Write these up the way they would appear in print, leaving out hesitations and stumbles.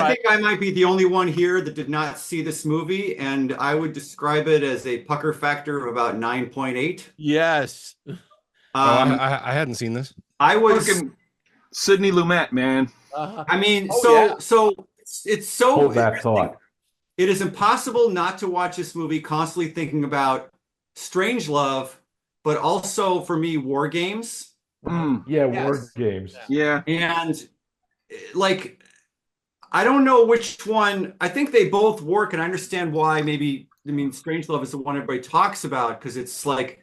think I might be the only one here that did not see this movie, and I would describe it as a pucker factor of about 9.8. Yes. I hadn't seen this. I was. Fucking Sidney Lumet, man. I mean, yeah. so it's so. Hold that thought. It is impossible not to watch this movie constantly thinking about Strangelove, but also for me, War Games. Yeah, War Games. Yeah. And like, I don't know which one. I think they both work, and I understand why. Maybe Strangelove is the one everybody talks about because it's like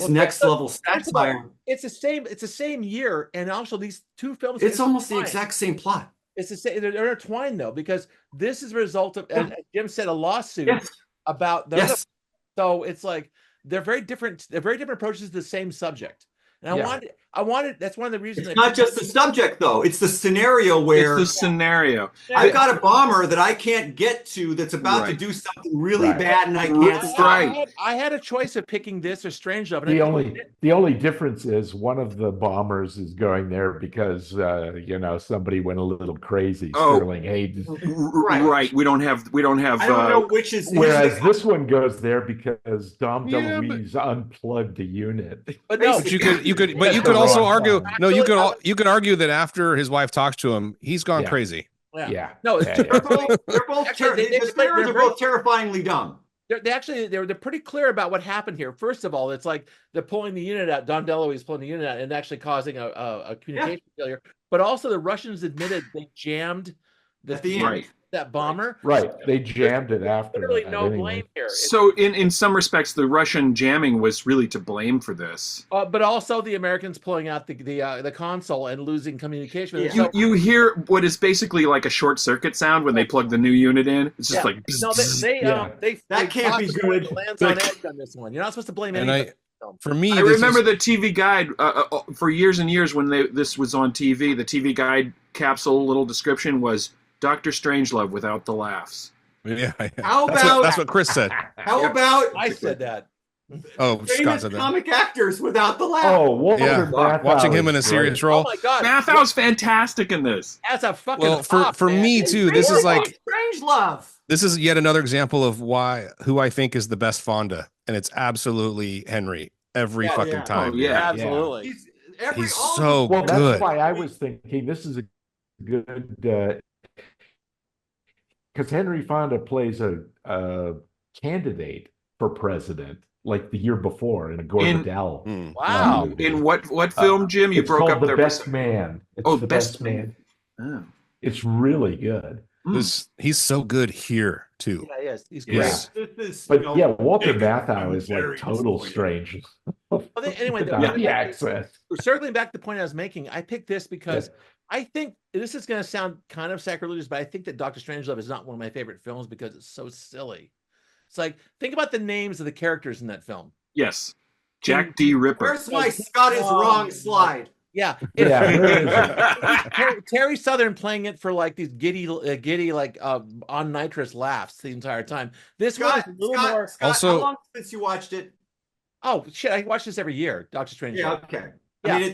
next level satire. It's the same year, and also these two films. It's almost the exact same plot. It's the same. They're intertwined though, because this is a result of, as Jim said, a lawsuit about the. Yes. So it's like they're very different. They're very different approaches to the same subject. And I wanted. That's one of the reasons. It's not just the subject, though. It's the scenario where it's the scenario. I've got a bomber that I can't get to that's about to do something really bad, and I can't stop. I had a choice of picking this or Strangelove. The only difference is one of the bombers is going there because somebody went a little crazy. Sterling Hayden. Right. We don't have. I don't know which is. Whereas this one goes there because Dom DeLuise unplugged the unit. But no, you could also argue. No, you could argue that after his wife talks to him, he's gone crazy. Yeah. No, they're both terrifyingly dumb. They're pretty clear about what happened here. First of all, it's like they're pulling the unit out. Don DeLuise is pulling the unit out and actually causing a communication failure. But also, the Russians admitted they jammed that bomber. Right, they jammed it after. Literally no blame here. So, in some respects, the Russian jamming was really to blame for this. But also the Americans pulling out the console and losing communication. Yeah. You hear what is basically like a short circuit sound when they plug the new unit in. It's just like that can't be good. Lands on edge on this one. You're not supposed to blame anybody. For me, I remember the TV guide for years and years when this was on TV. The TV guide capsule little description was Dr. Strangelove without the laughs. Yeah. How about that's what Chris said? How about I said that? Oh, Scott said that. Comic actors without the laugh. Oh, watching him in a serious role. Oh my God, Mathau's fantastic in this. That's a fucking. For me too. This is like Strangelove. This is yet another example of who I think is the best Fonda, and it's absolutely Henry every fucking time. Oh, yeah, absolutely. He's so good. That's why I was thinking this is a good. Because Henry Fonda plays a candidate for president like the year before in a Gore Vidal. Wow! In what film, Jim? You broke up the there. Best Man. It's the Best Man. Oh. It's really good. He's so good here too. Yeah, yes, he's great. Yeah. But Walter Matthau is like total strange. Anyway, the access. Circling back to the point I was making, I picked this because I think this is going to sound kind of sacrilegious, but I think that Dr. Strangelove is not one of my favorite films because it's so silly. It's like, think about the names of the characters in that film. Yes. Jack D. Ripper. Where's my Scott is wrong slide? Yeah. Terry Southern playing it for like these giddy like on nitrous laughs the entire time. This one is a little more. Scott, also, how long since you watched it? Oh shit! I watch this every year, Dr. Strangelove. Yeah. Okay. Yeah. I mean,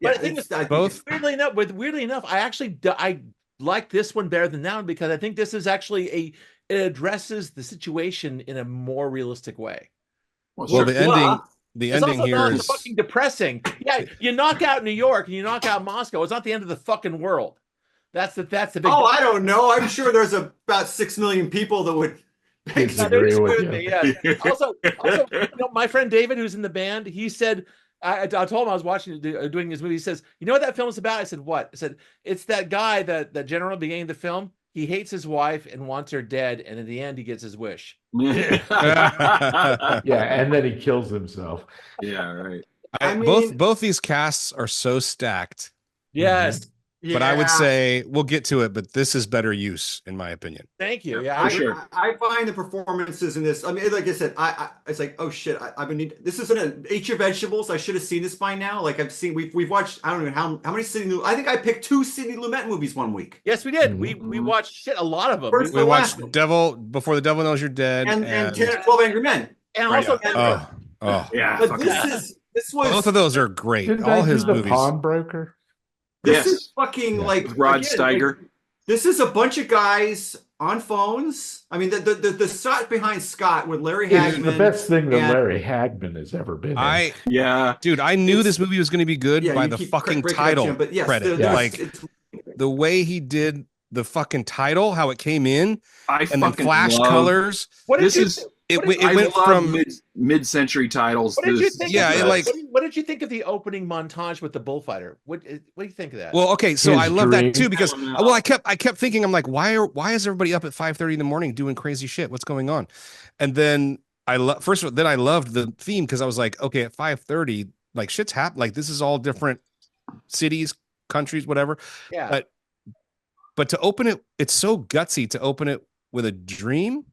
but I think both. Weirdly enough, I like this one better than that one because I think this is actually it addresses the situation in a more realistic way. Well, the ending here is fucking depressing. Yeah, you knock out New York and you knock out Moscow. It's not the end of the fucking world. That's the big. Oh, I don't know. I'm sure there's about 6 million people that would. Disagree with you. Yeah. Also, my friend David, who's in the band, he said. I told him I was doing this movie. He says, "You know what that film is about?" I said, "What?" I said, "It's that guy that general at the beginning of the film. He hates his wife and wants her dead, and in the end, he gets his wish." Yeah, and then he kills himself. Yeah, right. I mean, both these casts are so stacked. Yes. But I would say we'll get to it, but this is better use, in my opinion. Thank you. Yeah, I find the performances in this. I mean, like I said, it's like, oh shit, I've been. This isn't Eat Your Vegetables. I should have seen this by now. Like I've seen, we've watched. I don't know how many Sidney. I think I picked 2 Sidney Lumet movies one week. Yes, we did. We watched a lot of them. We watched Devil Before the Devil Knows You're Dead and 10 or 12 Angry Men. And also, yeah. But this was both of those are great. Didn't All they his do the movies. Pawnbroker. This is fucking like Rod Steiger. This is a bunch of guys on phones. I mean, the shot behind Scott with Larry It's Hagman. the best thing that and- Larry Hagman has ever been in. Yeah. Dude, I knew It's- this movie was going to be good Yeah, by you the keep fucking breaking up, title Jim, but yes, credit. Yeah. Like the way he did the fucking title, how it came in, I and then fucking flash love, colors. What did This you is- think- It, what did- it I went love from mid-century titles. What did you This- think? Yeah, of it the- like- what did you think of the opening montage with the bullfighter? What do you think of that? well, okay, so His I love that dream. too because I don't know. well, I kept thinking, I'm like, why is everybody up at 5:30 in the morning doing crazy shit? What's going on? And then I loved the theme because I was like, okay, at 5:30, like shit's happened. Like this is all different cities, countries, whatever. yeah, But to open it, it's so gutsy to open it with a dream.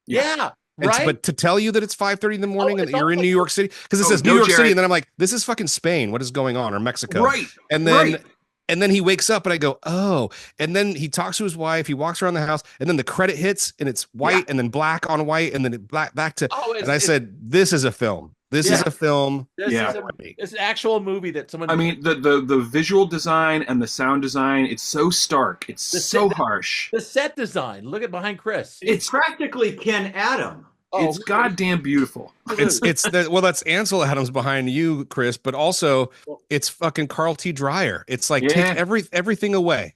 yeah, And right. but to tell you that it's 5:30 in the morning and it's that you're in almost- New York City, because it Oh, says no, New York City, Jared. and then I'm like, this is fucking Spain. What is going on? Or Mexico. Right. And then right. and then he wakes up and I go, oh, and then he talks to his wife, he walks around the house, and then the credit hits and it's white and then black on white, and then it black back to Oh, and I said, this is a film. This is Yeah. a film. this Yeah. is it's an actual movie that someone. I mean, the visual design and the sound design, it's so stark. It's The so set- harsh. the set design. Look at behind Chris. It's practically Ken Adam. It's goddamn beautiful. It's that's Ansel Adams behind you, Chris, but also it's fucking Carl T. Dreyer. It's like Yeah. take everything away.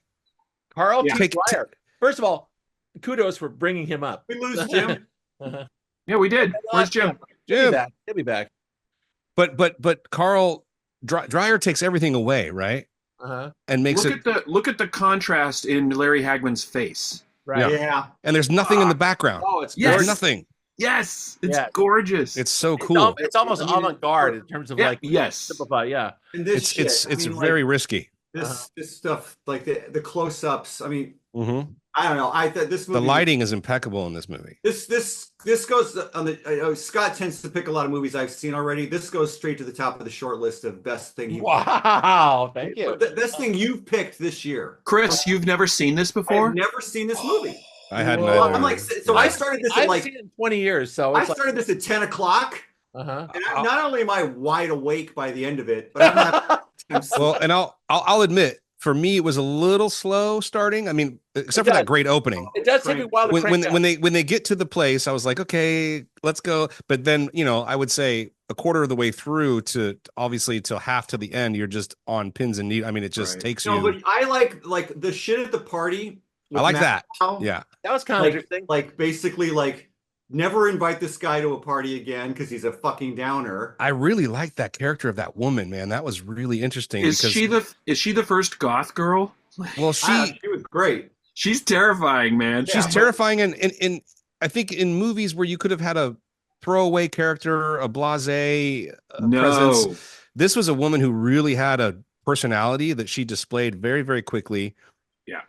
Carl Yeah. T. Dreyer. First of all, kudos for bringing him up. We lose Jim. Uh-huh. Yeah, we did. Where's Jim? He'll be Jim. back. He'll be back. But Carl Dreyer takes everything away, right? Uh-huh. And makes Look at the contrast in Larry Hagman's face. Right. Yeah. and there's nothing in the background. Oh, it's Yes. There's gorgeous. nothing. Yes, it's Yeah. gorgeous. It's so It's cool. It's almost I mean, avant-garde in terms of yeah, like yes. simplify. Yeah. And this shit, It's I mean, very like, risky. this stuff, like the close-ups. I mean, Mhm. I don't know. I thought this movie. The lighting is impeccable in this movie. This goes on the. I know Scott tends to pick a lot of movies I've seen already. This goes straight to the top of the short list of best thing. Wow. Thank you. The best thing you've picked this year. Chris, you've never seen this before? I've never seen this movie. I had Whoa. neither. Well, I'm like, so I started this at I've like. seen it in 20 years, so I it's like, started this at 10 o'clock, uh-huh. and not only am I wide awake by the end of it, but I'm not. well, and I'll admit, for me, it was a little slow starting. I mean, except for that does. great opening. It does take me a while to crank up. When they get to the place, I was like, okay, let's go. But then, I would say a quarter of the way through to obviously till half to the end, you're just on pins and needles. I mean, it just Right. takes No, you. but I like the shit at the party. I like that. Now. Yeah. That was kind of Like, interesting. like basically like never invite this guy to a party again because he's a fucking downer. I really liked that character of that woman, man. That was really interesting. Is because, she the first goth girl? well, She was great. She's terrifying, man. she's but- terrifying, and I think in movies where you could have had a throwaway character, a blasé presence, No. this was a woman who really had a personality that she displayed very, very quickly.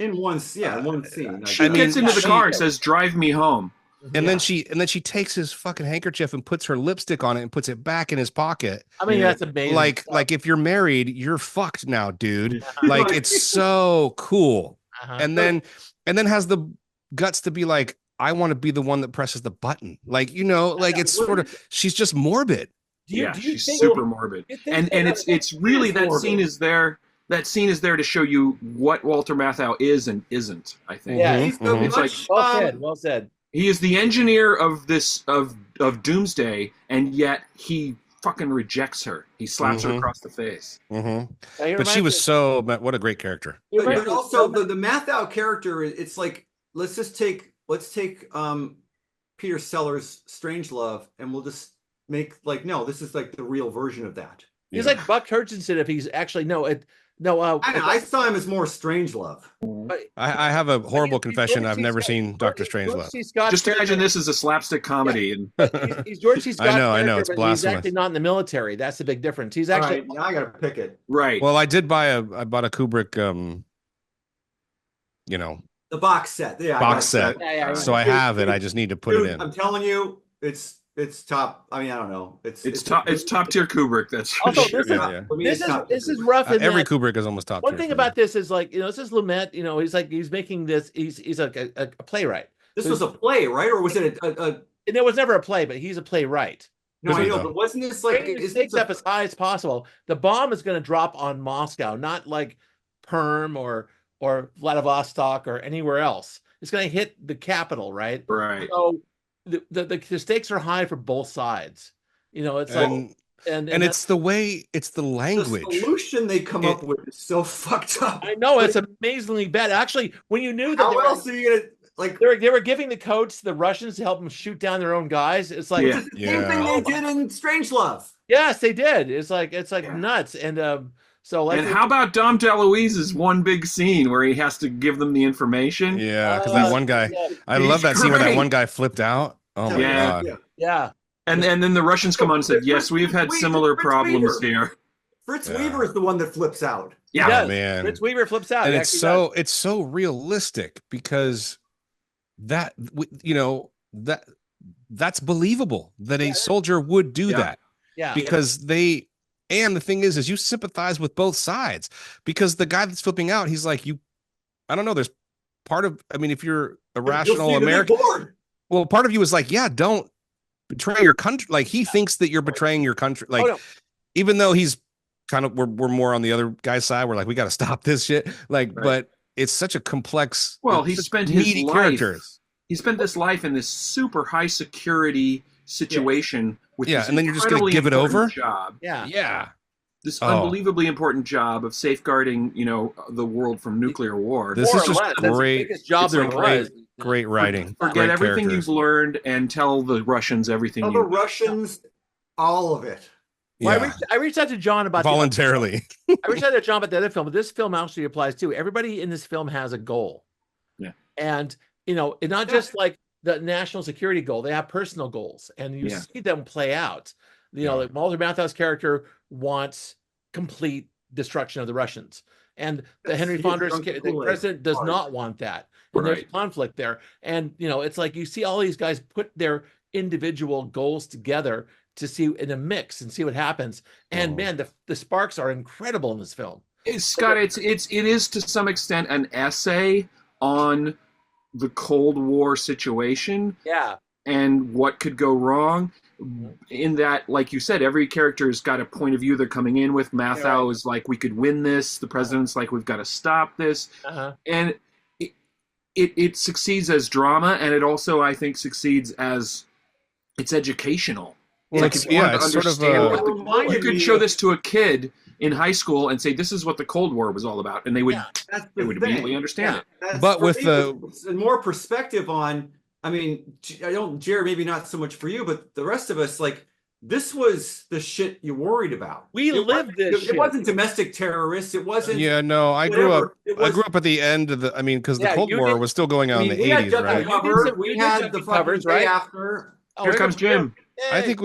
In one scene. She I mean, gets into the she- car and says, "Drive me home." And Yeah. then she takes his fucking handkerchief and puts her lipstick on it and puts it back in his pocket. I mean, Yeah. that's amazing. stuff. Like if you're married, you're fucked now, dude. Like it's so cool. Uh-huh. And then has the guts to be like, I want to be the one that presses the button. Like, like it's sort of she's just morbid. Do you, Yeah, do you she's think, super morbid. you think And that- it's really that morbid. scene is there. That scene is there to show you what Walter Matthau is and isn't. I think. Yeah. He's so Mhm. It's much, Well said. Well said. He is the engineer of this of Doomsday, and yet he fucking rejects her. He slaps her Mhm. across the face. Mhm. He But she reminds was me- so, what a great character. he but reminds me also so much- the Mathau character. It's like let's take Peter Sellers' Strangelove, and we'll just make like no, this is like the real version of that. he's Yeah. like Buck Hutchinson if he's actually I don't know, I saw him as more Strangelove. I have a horrible he's confession. George I've C. never Scott- seen Doctor George Strangelove. C. Scott Just imagine character- this as a slapstick comedy, and He's George C. Scott. I know, character, it's but blasphemous. He's actually not in the military. That's the big difference. He's All actually right, now I gotta pick it. right? Well, I bought a Kubrick, The box set. Yeah, I box got set. that. Yeah. So I have it. I just need to put Dude, it in. I'm telling you, it's top. I mean, I don't know. It's top tier Kubrick. That's for Also, sure. this is- Yeah. For me, this it's top is tier. rough. In Every that Kubrick is almost top one tier thing for about me. this is like this is Lumet. He's making this. He's like a playwright. This was a play, right? Or was it a And there was never a play, but he's a playwright. no, I Was it know, though? but wasn't this like Bringing the is stakes this up as high as possible. The bomb is going to drop on Moscow, not like Perm or or Vladivostok or anywhere else. It's going to hit the capital, right? Right. So the stakes are high for both sides. You know, it's like and and it's the way, it's the The language. solution they come up with is so fucked up. I know it's amazingly bad. Actually, when you knew that How else are you gonna like? they were giving the codes to the Russians to help them shoot down their own guys, it's like Yeah. Same thing they did in Strangelove. yes, they did. It's like Yeah. nuts. And so like And how about Dom DeLuise's one big scene where he has to give them the information? Yeah, because that one guy, yeah, I love that scene where that great. one guy flipped out. Oh my Yeah. god. yeah. And then the Russians come on and said, yes, we've had similar Fritz problems Weaver. here. Fritz Yeah. Weaver is the one that flips out. He Yeah. does. man. Fritz Weaver flips out. And He it's actually so does. it's so realistic because that you know that's believable that a soldier would do Yeah. that Yeah. because they, and the thing is you sympathize with both sides because the guy that's flipping out, he's like, I don't know, there's part of, I mean, if you're a rational American, well, part of you is like, yeah, don't betray your country. Like he thinks that you're betraying your country. Like, no. even though he's kind of, we're more on the other guy's side. We're like, we got to stop this shit. Like, Right. but it's such a complex. Well, it's he such spent his meaty life. characters. He spent this life in this super high security situation with Yeah, this and then you're just gonna incredibly give it important over? job. Yeah. Yeah. This Oh. unbelievably important job of safeguarding, the world from nuclear war. This More is or just less. That's the great. biggest job It's a there was. Great writing. Forget Great everything characters. you've learned and tell the Russians everything Tell you the Russians all of it. Well, Yeah. I reached out to John about Voluntarily. I reached out to John about the other film, but this film actually applies too. Everybody in this film has a goal. Yeah. And it's not just like the national security goal, they have personal goals, and you Yeah. see them play out. Yeah. Like Walter Matthau's character wants complete destruction of the Russians. And the Henry He's Fonda's drunk the Kool-Aid. president does Hard. not want that. And there's Right. conflict there. And it's like you see all these guys put their individual goals together to see in a mix and see what happens. And Oh. man, the sparks are incredible in this film. Scott, it is to some extent an essay on the Cold War situation Yeah. and what could go wrong. In that, like you said, every character's got a point of view they're coming in with. Mathau is like, we could win this. The president's like, we've got to stop this. Uh-huh. And it succeeds as drama, and it also, I think, succeeds as it's educational. Well, Like, it's, if you wanted yeah, to it's sort of understand a, what It reminded you could me show of- this to a kid in high school and say, this is what the Cold War was all about, and they would Yeah. That's they the would thing. immediately understand it. That's- But for with me, the- it's more perspective on. I mean, I don't, Jared, maybe not so much for you, but the rest of us, like, this was the shit you worried about. We It lived wasn't- this It shit. wasn't domestic terrorists. It wasn't. yeah, no, I grew whatever. up. It I was- grew up at the end of the. I mean, because the Yeah, Cold you War did- was still going on I in mean, the we had '80s, Duck right? and Cover. You We did had Duck the and fucking Covers, day right? after. Oh, Here here comes Jim. I think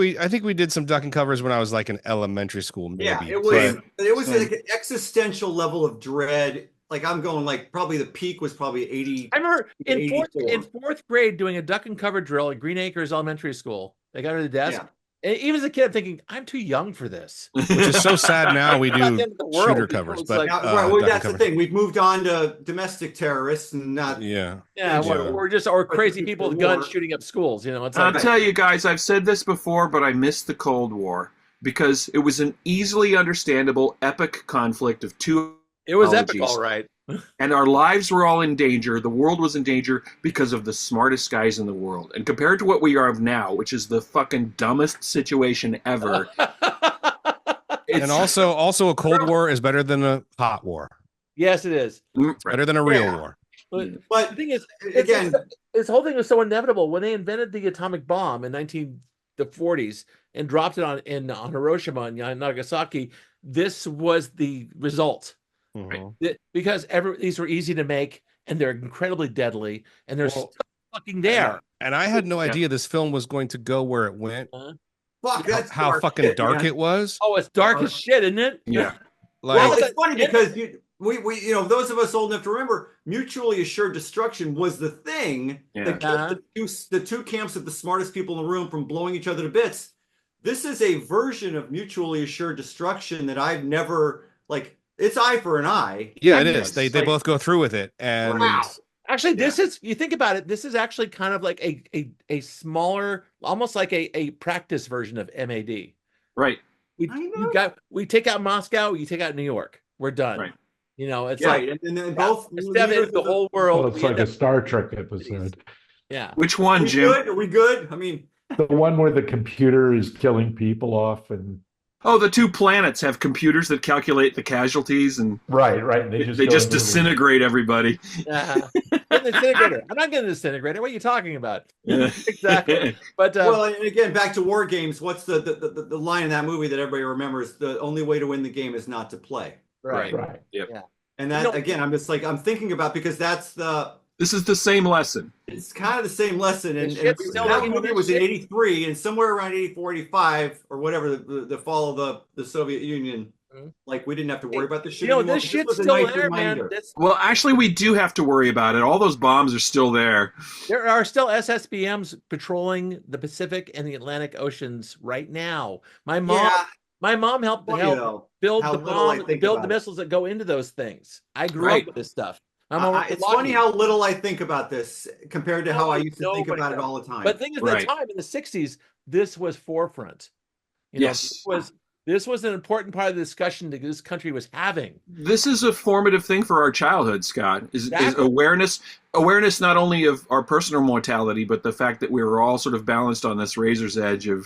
we did some duck and covers when I was like in elementary school, maybe. Yeah, it was so- like an existential level of dread. Like I'm going like probably the peak was probably 80. I remember in '84. fourth grade doing a duck and cover drill at Green Acres Elementary School. They got her to the desk. Yeah. And even as a kid, I'm thinking, I'm too young for this. which is so sad now. We It's not do the end of the world, shooter you know, covers, it's but like- Now, uh, right, well, duck and that's the cover. thing. We've moved on to domestic terrorists and not. Yeah, Yeah, Yeah. or crazy people with guns War. shooting up schools. It's I'll like tell you guys, I've said this before, but I missed the Cold War because it was an easily understandable, epic conflict of two, it was epic, Apologies. all right. and our lives were all in danger. The world was in danger because of the smartest guys in the world. And compared to what we are now, which is the fucking dumbest situation ever, it's and also a Cold War is better than a hot war. Yes, it is. Better than a real Yeah. war. But the But thing is, again, this whole thing was so inevitable. When they invented the atomic bomb in the 40s and dropped it on Hiroshima and Nagasaki, this was the result. Mhm. Because these were easy to make and they're incredibly deadly and they're Well, still fucking there. And I had no Yeah. idea this film was going to go where it went. fuck, that's How dark fucking shit, dark man. it was. Oh, it's dark as shit, isn't it? yeah. Like, Well, it's funny because we those of us old enough to remember, mutually assured destruction was the thing Yeah. that kept the two camps of the smartest people in the room from blowing each other to bits. This is a version of mutually assured destruction that I've never like. It's eye for an eye. yeah, And it is. it's They like, both go through with it, and wow. Actually, this is, you think about it, this is actually kind of like a smaller, almost like a practice version of MAD. Right. We I know. we take out Moscow, you take out New York. We're done. Right. You know, it's Yeah, like and then both step leaders into the of whole Well, world. it's we like end a up- Star Trek episode. Yeah. Which Are one, we Jim? good? Are we good? I mean, The one where the computer is killing people off and Oh, the two planets have computers that calculate the casualties, and right. And they go just into the- disintegrate everybody. Get the disintegrator. I'm not getting the disintegrator. What are you talking about? Exactly. But well, and again, back to war games. What's the line in that movie that everybody remembers? The only way to win the game is not to play. right. Right. Yep. Yeah. And that again, I'm just like I'm thinking about because This is the same lesson. it's kind of the same lesson. And, This and shit's still, that you know, movie this was in shit- '83, and somewhere around '84, '85, or whatever, the fall of the Soviet Union. Mhm. Like we didn't have to worry about this shit You know, anymore. this shit's was a still nice there, man. reminder. Well, actually, we do have to worry about it. All those bombs are still there. There are still SSBMs patrolling the Pacific and the Atlantic Oceans right now. My mom helped funny, build how the little I bomb, think build about the it. missiles that go into those things. I grew Right. up with this stuff. My mom worked at it's funny Lockheed. how little I think about this compared to how I used to think Nobody about it does. all the time. But the thing is, at Right. the time in the '60s, this was forefront. You know, Yes. this was an important part of the discussion that this country was having. This is a formative thing for our childhood, Scott. Is Exactly. awareness not only of our personal mortality, but the fact that we were all sort of balanced on this razor's edge of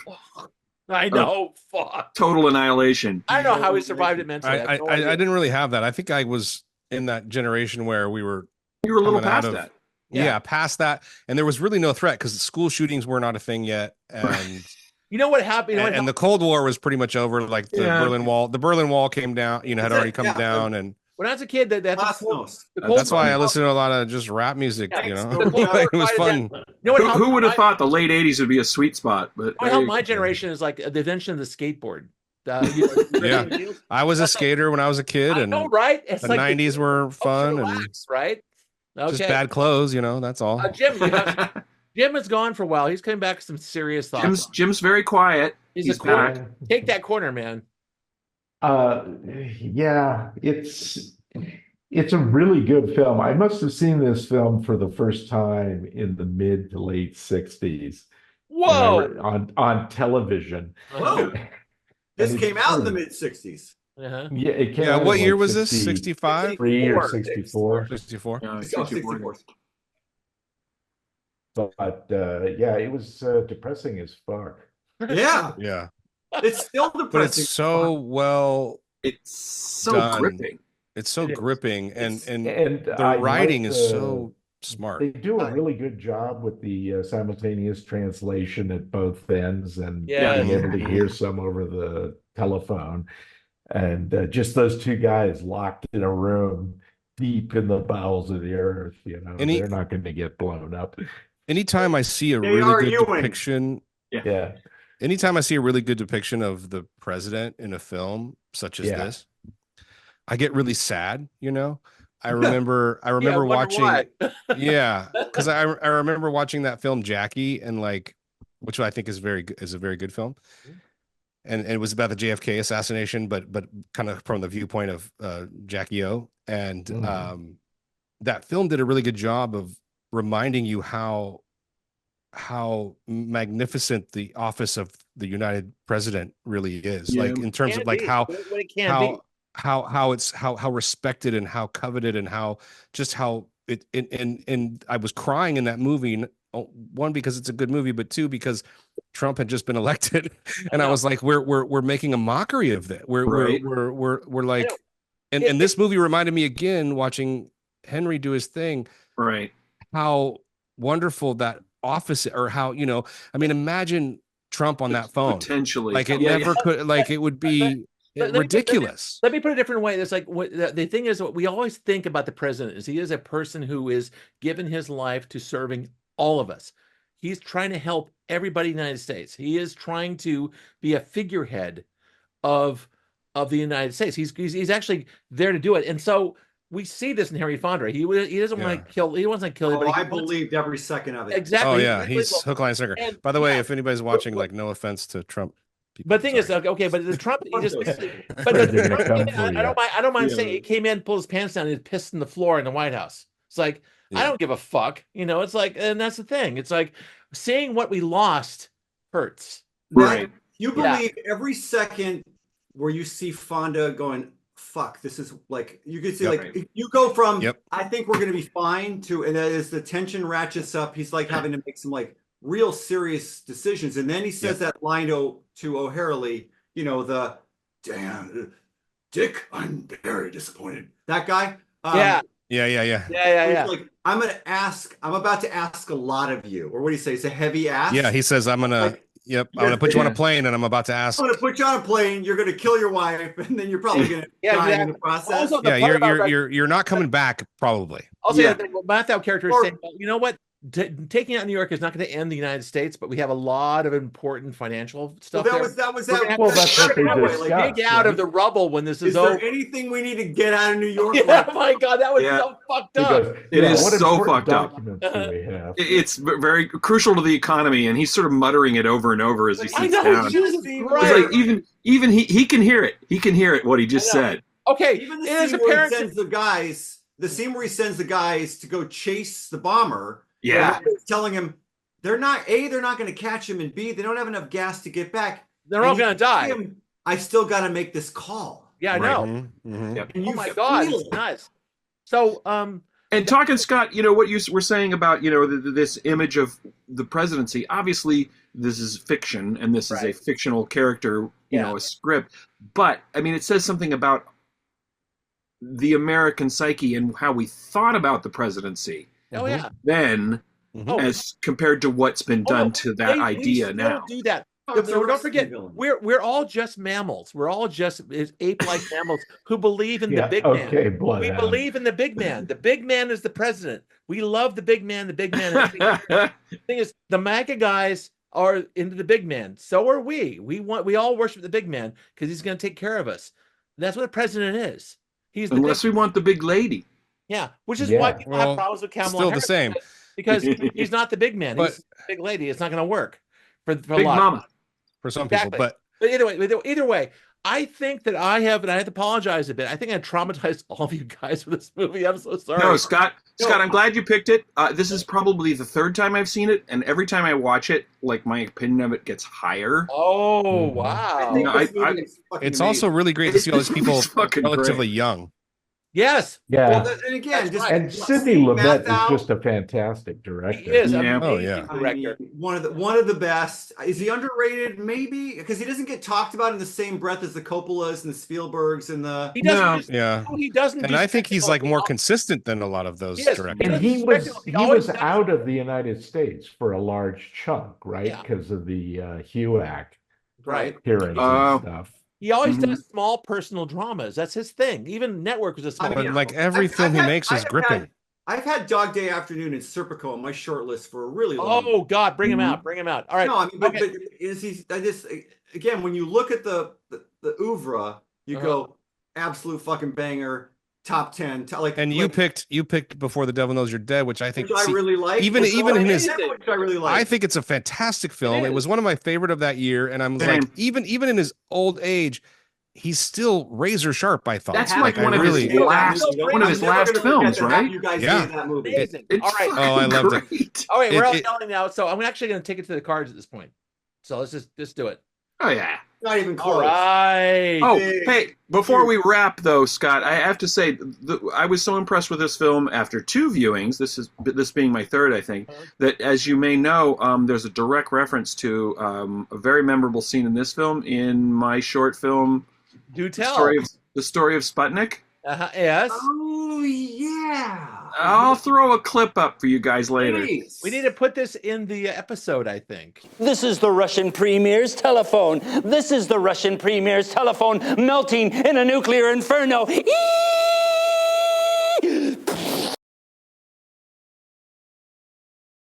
I know. Fuck. total annihilation. I don't know how we survived it mentally. I, have no I idea. didn't really have that. I think I was in that generation where we were You were a little coming out past of- that. yeah, past that, and there was really no threat because school shootings were not a thing yet, and You know what happened? You know what and the Cold War was pretty much over. Like the Yeah. Berlin Wall came down, had That's already it, come yeah. down, and when I was a kid, that's Glasnost. that's why I listened to a lot of just rap music. Yeah, You know, the Cold War it was fun. You know what helped Who would have my- thought the late '80s would be a sweet spot? But What helped my generation is like the invention of the skateboard. Yeah. I was a skater when I was a kid, I and know, right? It's the like '90s were fun, and relax, right? Okay. just bad clothes. That's all. Jim is gone for a while. He's coming back with some serious thoughts. Jim's very quiet. He's he's a corner. back. Take that corner, man. Yeah, it's a really good film. I must have seen this film for the first time in the mid to late '60s. Whoa! On television. Whoa. And This it's came out in the true. mid '60s. Uh-huh. Yeah, it came Yeah, out in what year like was this? 65, 63 or 64. 64. 64. Yeah, Oh, 64. 64. But yeah, it was depressing as fuck. Yeah, Yeah, it's still depressing. but it's so well. It's so Done. gripping. It's so It is. gripping, and And the I writing like is so smart. They do a really good job with the simultaneous translation at both ends and Yeah. being able to hear some over the telephone. And just those two guys locked in a room deep in the bowels of the earth, And he- they're not going to get blown up. Anytime I see a They really are good Ewing. depiction, Yeah. anytime I see a really good depiction of the president in a film such as Yeah. this, I get really sad. I remember Yeah, I wonder watching. why. Yeah, because I remember watching that film Jackie, and which I think is a very good film, and it was about the JFK assassination, but kind of from the viewpoint of Jackie O, and Mhm. that film did a really good job of reminding you how magnificent the office of the United President really is, Yeah. like in terms Can of like be. how What it can be. how it's how respected and how coveted and how it and I was crying in that movie, one because it's a good movie, but two because Trump had just been elected, and I know. was like, we're making a mockery of that. Right. We're like, know. and this movie reminded me again watching Henry do his thing, Right. how wonderful that office, or how imagine Trump on that phone, Potentially. like it Yeah, never could, like it would be Let me- ridiculous. Let me put it a different way. It's like the thing is, what we always think about the president is he is a person who is given his life to serving all of us. He's trying to help everybody in the United States. He is trying to be a figurehead of the United States. He's actually there to do it. And so we see this in Harry Fonda. He doesn't want to kill. He wants to kill Oh, anybody. I He wants- believed every second of it. exactly. Oh yeah, Exactly. he's hook, line, and sinker. And- By the way, yeah. if anybody's watching, like, no offense to Trump people, But the thing is, sorry. okay, but the Trump, he just, but They're the gonna Trump come came in, for I you. don't mind Yeah. saying he came in, pulled his pants down, and he pissed in the floor in the White House. It's like, I Yeah. don't give a fuck, it's like, and that's the thing. It's like seeing what we lost hurts. Right. You Yeah. believe every second where you see Fonda going, fuck, this is like, you can see Yep. like you go from Yep. I think we're gonna be fine to, and as the tension ratchets up, he's like having to make some like real serious decisions, and then he says that line to O'Harley, you know, the damn Dick, I'm very disappointed. That guy. Yeah. He's like, I'm about to ask a lot of you, or what do you say? It's a heavy ask. Yeah, he says, I'm gonna put you on a plane, and I'm about to ask. I'm gonna put you on a plane. You're gonna kill your wife, and then you're probably gonna die in the process. Also, the Yeah, part about that- you're not coming back probably. Also, Yeah. Matthew character is saying, you know what? Taking out New York is not going to end the United States, but we have a lot of important financial stuff. Well, there. that's Well, that's what they discussed. Dig out of the rubble when this is Is over. there anything we need to get out of New York? Yeah, my God, that was Yeah. so fucked He up. goes, It is what so important fucked up. documents do we have? It's very crucial to the economy, and he's sort of muttering it over and over as he I sits know, down. Jesus It's Christ. like even he can hear it. He can hear it what he just I know. said. Okay, Even the it is scene where he apparent. sends the scene where he sends the guys to go chase the bomber. Yeah. He's telling him they're not going to catch him, and B, they don't have enough gas to get back. They're all And going to die. him, I still got to make this call. Yeah, I Right. know. Mhm. Yep. And Oh you my God, feel it's it. nuts. So, And talking, Scott, you know what you were saying about, you know, this image of the presidency. Obviously, this is fiction, and this is a Right. fictional character, you Yeah. know, a script. But I mean, it says something about the American psyche and how we thought about the presidency oh yeah. then, Oh, as compared to what's been done to that they idea still now. do that. Oh, it's a Don't wrestling forget, villain. we're all just mammals. We're all just ape-like mammals who believe in the Yeah, big man. okay, bloodhound. We believe in the big man. The big man is the president. We love the big man. The big man. The thing is, the MAGA guys are into the big man. So are we. We all worship the big man because he's going to take care of us. That's what a president is. He's the Unless big, we want the big lady. yeah, which is Yeah. why people Well, have problems with Kamala still the Harris, same. because he's not the big man. But- He's the big lady. It's not going to work for a Big lot. mama. For some Exactly. people, but But either way, I think that I have, and I have to apologize a bit. I think I traumatized all of you guys with this movie. I'm so sorry. No, Scott, I'm glad you picked it. This is probably the third time I've seen it, and every time I watch it, like my opinion of it gets higher. Oh Mhm. I wow! think No, this I- movie is fucking it's amazing. also really great to see all these people It's fucking relatively great. young. Yes, Yeah. Well, and again, That's just right. And Sidney seeing Lumet Mathau, is just a fantastic director. he is. Yeah. Oh, Amazing yeah. I director. mean, one of the best. Is he underrated? Maybe because he doesn't get talked about in the same breath as the Coppolas and the Spielbergs and the. He doesn't. No. Just, Yeah. no, he doesn't. And do I think he's spectacle. like He more al- consistent than a lot of those Yes, directors. And he doesn't was spectacle. He always does. out of the United States for a large chunk, right? Yeah. Because of the HUAC right. hearings Oh. and stuff. He always Mhm. does small personal dramas. That's his thing. Even Network was a small. I mean, But like every film he makes is gripping. I've had Dog Day Afternoon and Serpico on my short list for a really long. Oh God, bring him Mhm. out! Bring him out! All right. No, I mean, but, okay. but is he? I just again, when you look at the oeuvre, you Uh-huh. go absolute fucking banger, top 10. Like, And you picked Before the Devil Knows You're Dead, which I think which I really like. even Which in his- which I really like. I think it's a fantastic film. It is. was one of my favorite of that year, and I'm Same. like, even in his old age, he's still razor sharp. I thought That's That like I one of really, his last I'm one of his never last gonna films, forget that right? You guys Yeah. made that movie. Amazing. It's All right. fucking Oh, I loved it. great. All right, we're It- all it- yelling now, so I'm actually going to take it to the cards at this point. So let's just do it. Oh yeah. Not even All close. right. Oh, Big, hey, before we wrap though, Scott, I have to say I was so impressed with this film after two viewings. This being my third, I think. That, as you may know, there's a direct reference to a very memorable scene in this film in my short film, Do The tell. Story of Sputnik. Yes. Oh yeah. I'll throw a clip up for you guys later. Please. We need to put this in the episode, I think. This is the Russian premier's telephone. This is the Russian premier's telephone melting in a nuclear inferno. Eee!